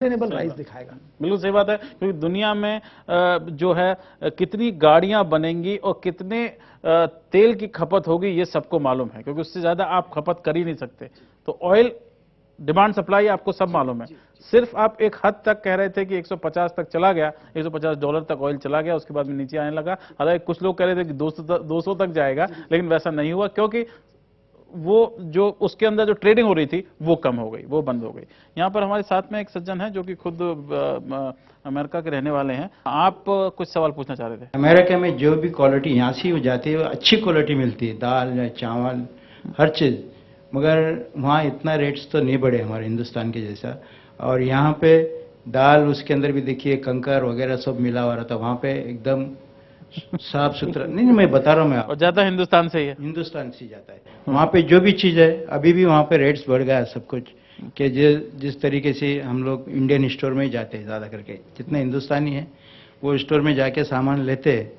Sustainable rise दिखाएगा। बिल्कुल सही बात है, क्योंकि दुनिया में जो है कितनी गाड़ियां बनेंगी और कितने तेल की खपत होगी ये सबको मालूम है, क्योंकि उससे ज्यादा आप खपत कर ही नहीं सकते। तो ऑयल डिमांड सप्लाई आपको सब मालूम है। सिर्फ आप एक हद तक कह रहे थे कि 150 तक चला गया, $150 तक ऑयल चला गया, उसके बाद में नीचे आने लगा। हालांकि कुछ लोग कह रहे थे कि 200 तक जाएगा, लेकिन वैसा नहीं हुआ, क्योंकि वो जो उसके अंदर जो ट्रेडिंग हो रही थी वो कम हो गई, वो बंद हो गई। यहाँ पर हमारे साथ में एक सज्जन है जो कि खुद अमेरिका के रहने वाले हैं। आप कुछ सवाल पूछना चाह रहे थे। अमेरिका में जो भी क्वालिटी यहाँ से हो जाती है वो अच्छी क्वालिटी मिलती है, दाल या चावल हर चीज़, मगर वहाँ इतना रेट्स तो नहीं बढ़े हमारे हिंदुस्तान के जैसा। और यहाँ पे दाल उसके अंदर भी देखिए कंकर वगैरह सब मिला हुआ रहता, वहाँ पे एकदम साफ सुथरा। नहीं मैं बता रहा हूँ मैं, और ज्यादा हिंदुस्तान से ही है, हिंदुस्तान से जाता है वहाँ पे जो भी चीज़ है। अभी भी वहाँ पे रेट्स बढ़ गया सब कुछ, कि जिस तरीके से हम लोग इंडियन स्टोर में ही जाते हैं ज़्यादा करके, जितने हिंदुस्तानी हैं वो स्टोर में जाके सामान लेते हैं,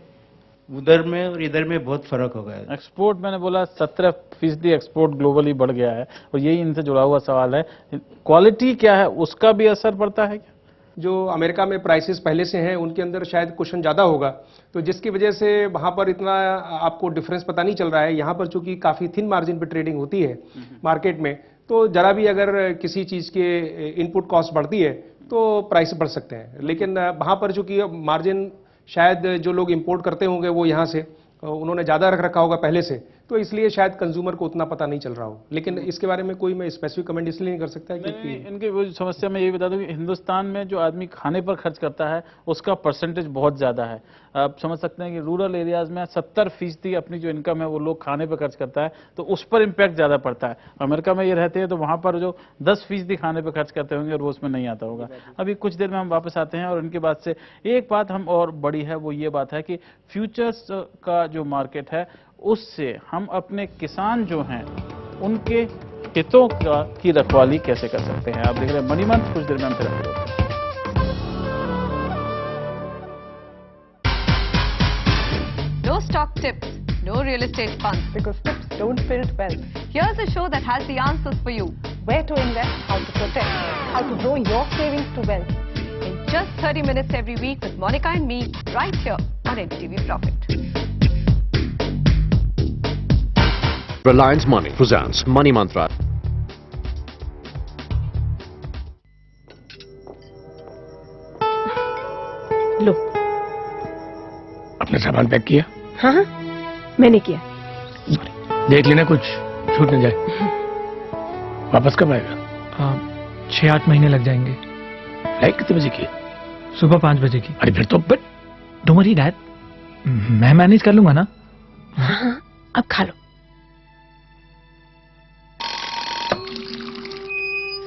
उधर में और इधर में बहुत फर्क हो गया। एक्सपोर्ट मैंने बोला 17% एक्सपोर्ट ग्लोबली बढ़ गया है, और यही इनसे जुड़ा हुआ सवाल है। क्वालिटी क्या है उसका भी असर पड़ता है क्या? जो अमेरिका में प्राइसेस पहले से हैं उनके अंदर शायद क्वेश्चन ज़्यादा होगा, तो जिसकी वजह से वहाँ पर इतना आपको डिफरेंस पता नहीं चल रहा है। यहाँ पर चूंकि काफ़ी थिन मार्जिन पे ट्रेडिंग होती है मार्केट में, तो जरा भी अगर किसी चीज़ के इनपुट कॉस्ट बढ़ती है तो प्राइस बढ़ सकते हैं। लेकिन वहाँ पर चूंकि मार्जिन शायद जो लोग इंपोर्ट करते होंगे वो यहाँ से उन्होंने ज़्यादा रख रखा होगा पहले से, तो इसलिए शायद कंज्यूमर को उतना पता नहीं चल रहा हो। लेकिन इसके बारे में कोई मैं स्पेसिफिक कमेंट इसलिए नहीं कर सकता क्योंकि इनकी वो समस्या मैं ये बता दूं कि हिंदुस्तान में जो आदमी खाने पर खर्च करता है उसका परसेंटेज बहुत ज्यादा है। आप समझ सकते हैं कि रूरल एरियाज में 70% अपनी जो इनकम है वो लोग खाने पर खर्च करता है, तो उस पर इम्पैक्ट ज्यादा पड़ता है। अमेरिका में ये रहते हैं तो वहां पर जो 10% खाने पर खर्च करते होंगे और वो उसमें नहीं आता होगा। अभी कुछ देर में हम वापस आते हैं, और इनके बाद से एक बात हम और बड़ी है, वो ये बात है कि फ्यूचर्स का जो मार्केट है उससे हम अपने किसान जो हैं उनके हितों की रखवाली कैसे कर सकते हैं। आप देख रहे हैं मनी मंथ, कुछ देर में हम फिर होते हैं। No stock tips, no real estate funds. Because tips don't build wealth. Here's a show that has the answers for you. Where to invest, how to protect, how to grow your savings to wealth. In just 30 minutes every week with Monica and me, right here on NTV Profit. Reliance Money presents Money Mantra. लो, अपना सामान pack किया? हाँ हाँ मैंने किया। देख लेना कुछ छूट न जाए। वापस कब आएगा? 6-8 महीने लग जाएंगे। फ्लाइट कितने बजे की? सुबह 5 बजे की। अरे फिर तो डोंट वरी डैड, मैं मैनेज कर लूंगा ना। हाँ अब खा लो,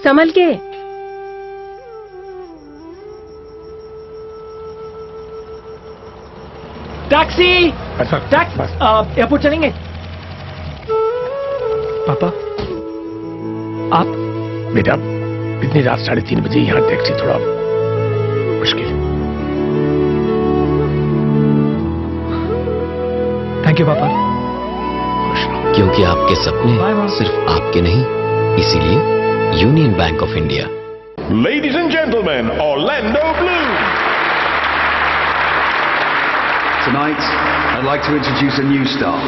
संभल के। टैक्सी, एयरपोर्ट चलेंगे। पापा आप? बेटा इतनी रात 3:30 बजे यहाँ टैक्सी थोड़ा मुश्किल। थैंक यू पापा। क्योंकि आपके सपने सिर्फ आपके नहीं, इसीलिए union bank of India. Ladies and gentlemen, Orlando Bloom. Tonight, I'd like to introduce a new star.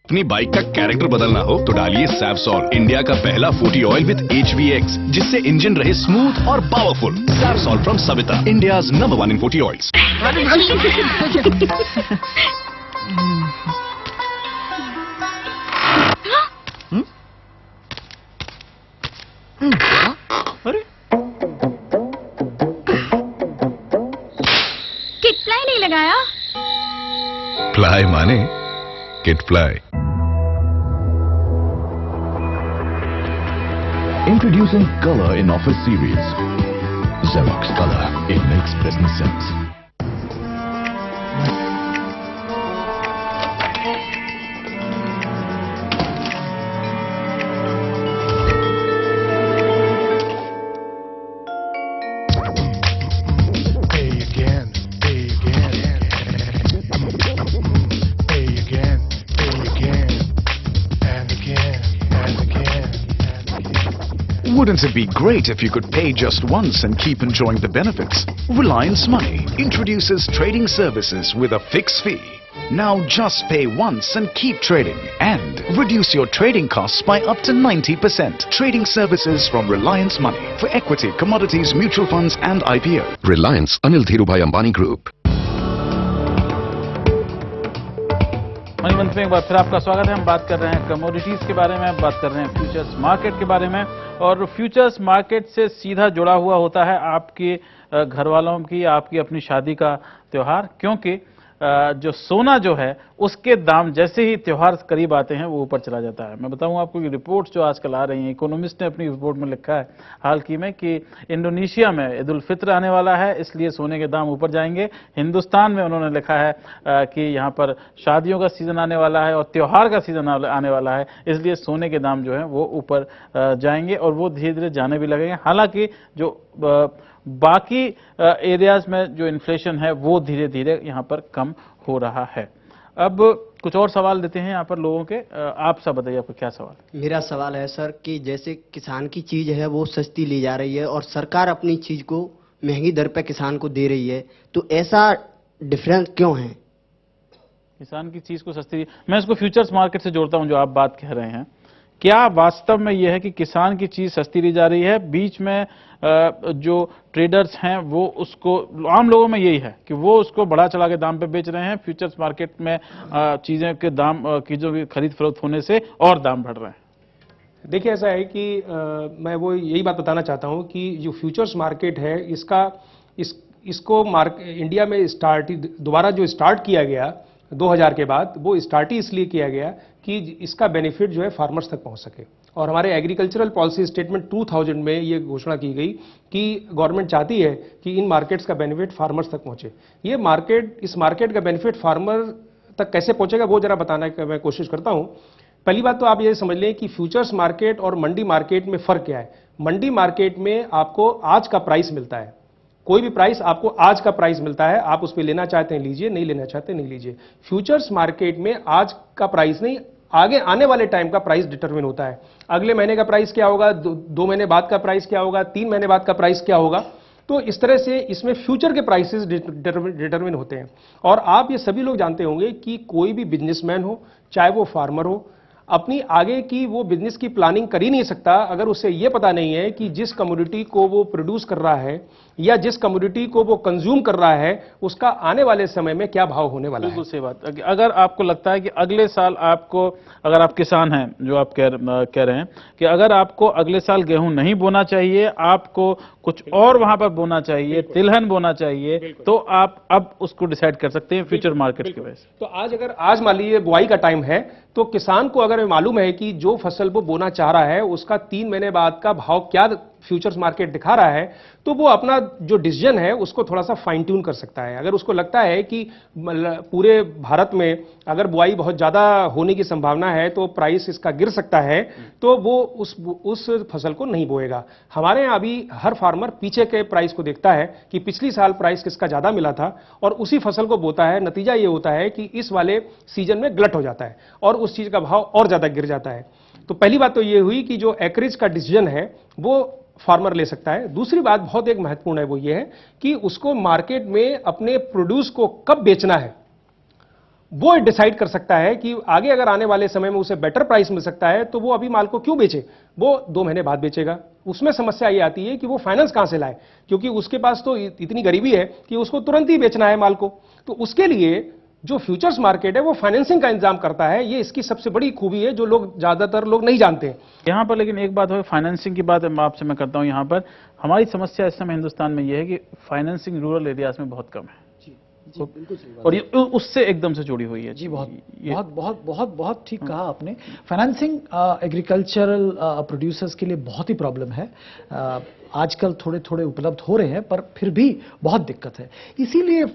अपनी बाइक का कैरेक्टर बदलना हो तो डालिए सैवसॉल, इंडिया का पहला 40 ऑयल विद HVX, जिससे इंजन रहे स्मूथ और powerful. Savsol from Savita, India's number 1 in 40 oils. Kitply नहीं लगाया? प्लाई माने Kitply. Introducing Color in Office Series. Xerox Color. It makes business sense. Wouldn't it be great if you could pay just once and keep enjoying the benefits? Reliance Money introduces trading services with a fixed fee. Now just pay once and keep trading and reduce your trading costs by up to 90%. Trading services from Reliance Money for equity, commodities, mutual funds and IPO. Reliance Anil Dhirubhai Ambani Group. Money मंत्र में एक बार फिर आपका स्वागत है। हम बात कर रहे हैं कमोडिटीज के बारे में, बात कर रहे हैं फ्यूचर्स मार्केट के बारे में, और फ्यूचर्स मार्केट से सीधा जुड़ा हुआ होता है आपके घर वालों की, आपकी अपनी शादी का त्योहार, क्योंकि जो सोना जो है उसके दाम जैसे ही त्योहार करीब आते हैं वो ऊपर चला जाता है। मैं बताऊं आपको कि रिपोर्ट्स जो आजकल आ रही हैं, इकोनॉमिस्ट ने अपनी रिपोर्ट में लिखा है हाल की में कि इंडोनेशिया में ईद उल फित्र आने वाला है, इसलिए सोने के दाम ऊपर जाएंगे। हिंदुस्तान में उन्होंने लिखा है कि यहाँ पर शादियों का सीजन आने वाला है और त्योहार का सीजन आने वाला है, इसलिए सोने के दाम जो है वो ऊपर जाएंगे और वो धीरे धीरे जाने भी लगेंगे। हालांकि जो बाकी एरियाज में जो इन्फ्लेशन है वो धीरे धीरे यहाँ पर कम हो रहा है। अब कुछ और सवाल देते हैं यहाँ पर लोगों के। आप सब बताइए, आपका क्या सवाल? मेरा सवाल है सर कि जैसे किसान की चीज है वो सस्ती ली जा रही है और सरकार अपनी चीज को महंगी दर पे किसान को दे रही है, तो ऐसा डिफरेंस क्यों है? किसान की चीज को सस्ती, मैं इसको फ्यूचर्स मार्केट से जोड़ता हूं जो आप बात कह रहे हैं। क्या वास्तव में यह है कि किसान की चीज सस्ती ली जा रही है, बीच में जो ट्रेडर्स हैं वो उसको, आम लोगों में यही है कि वो उसको बढ़ा चढ़ा के दाम पे बेच रहे हैं, फ्यूचर्स मार्केट में चीजें के दाम की जो भी खरीद फरोख्त होने से और दाम बढ़ रहे हैं? देखिए, ऐसा है कि मैं वो यही बात बताना चाहता हूं कि जो फ्यूचर्स मार्केट है इसको इंडिया में दोबारा जो स्टार्ट किया गया 2000 के बाद, वो स्टार्ट ही इसलिए किया गया कि इसका बेनिफिट जो है फार्मर्स तक पहुंच सके। और हमारे एग्रीकल्चरल पॉलिसी स्टेटमेंट 2000 में ये घोषणा की गई कि गवर्नमेंट चाहती है कि इन मार्केट्स का बेनिफिट फार्मर्स तक पहुंचे। इस मार्केट का बेनिफिट फार्मर तक कैसे पहुंचेगा वो जरा बताने की मैं कोशिश करता हूं। पहली बात तो आप ये समझ लें कि फ्यूचर्स मार्केट और मंडी मार्केट में फर्क क्या है। मंडी मार्केट में आपको आज का प्राइस मिलता है, कोई भी प्राइस आपको आज का प्राइस मिलता है, आप उस पर लेना चाहते हैं लीजिए, नहीं लेना चाहते नहीं लीजिए। फ्यूचर्स मार्केट में आज का प्राइस नहीं, आगे आने वाले टाइम का प्राइस डिटरमिन होता है। अगले महीने का प्राइस क्या होगा, 2 महीने बाद का प्राइस क्या होगा, 3 महीने बाद का प्राइस क्या होगा। तो इस तरह से इसमें फ्यूचर के प्राइसेस डिटरमिन होते हैं। और आप ये सभी लोग जानते होंगे कि कोई भी बिजनेसमैन हो, चाहे वो फार्मर हो, अपनी आगे की वो बिजनेस की प्लानिंग कर ही नहीं सकता अगर उसे ये पता नहीं है कि जिस कमोडिटी को वो प्रोड्यूस कर रहा है या जिस कमोडिटी को वो कंज्यूम कर रहा है उसका आने वाले समय में क्या भाव होने वाला है। बिल्कुल सही बात। अगर आपको लगता है कि अगले साल आपको, अगर आप किसान हैं जो आप कह रहे हैं कि अगर आपको अगले साल गेहूं नहीं बोना चाहिए, आपको कुछ और वहां पर बोना चाहिए, तिलहन बोना चाहिए, तो आप अब उसको डिसाइड कर सकते हैं फ्यूचर मार्केट की वजह से। तो आज मान लीजिए बुआई का टाइम है, तो किसान को अगर मालूम है कि जो फसल वो बोना चाह रहा है उसका 3 महीने बाद का भाव क्या फ्यूचर्स मार्केट दिखा रहा है, तो वो अपना जो डिसीजन है उसको थोड़ा सा फाइन ट्यून कर सकता है। अगर उसको लगता है कि पूरे भारत में अगर बुआई बहुत ज्यादा होने की संभावना है तो प्राइस इसका गिर सकता है, तो वो उस फसल को नहीं बोएगा। हमारे यहाँ अभी हर फार्मर पीछे के प्राइस को देखता है कि पिछली साल प्राइस किसका ज्यादा मिला था और उसी फसल को बोता है। नतीजा ये होता है कि इस वाले सीजन में गलत हो जाता है और उस चीज का भाव और ज्यादा गिर जाता है। तो पहली बात तो ये हुई कि जो एकरेज का डिसीजन है वो फार्मर ले सकता है। दूसरी बात बहुत एक महत्वपूर्ण है, वो ये है कि उसको मार्केट में अपने प्रोड्यूस को कब बेचना है वो डिसाइड कर सकता है कि आगे अगर आने वाले समय में उसे बेटर प्राइस मिल सकता है तो वो अभी माल को क्यों बेचे, वो 2 महीने बाद बेचेगा। उसमें समस्या ये आती है कि वो फाइनेंस कहां से लाए, क्योंकि उसके पास तो इतनी गरीबी है कि उसको तुरंत ही बेचना है माल को। तो उसके लिए जो फ्यूचर्स मार्केट है वो फाइनेंसिंग का इंतजाम करता है। ये इसकी सबसे बड़ी खूबी है जो ज्यादातर लोग नहीं जानते हैं। यहाँ पर लेकिन एक बात है, फाइनेंसिंग की बात आपसे मैं करता हूँ। यहाँ पर हमारी समस्या इस समय हिंदुस्तान में ये है कि फाइनेंसिंग रूरल एरियाज में बहुत कम है। जी बिल्कुल सही बात। और ये उससे एकदम से जुड़ी हुई है। जी बहुत ठीक कहा आपने। फाइनेंसिंग एग्रीकल्चरल प्रोड्यूसर्स के लिए बहुत ही प्रॉब्लम है। आजकल थोड़े थोड़े उपलब्ध हो रहे हैं पर फिर भी बहुत दिक्कत है। इसीलिए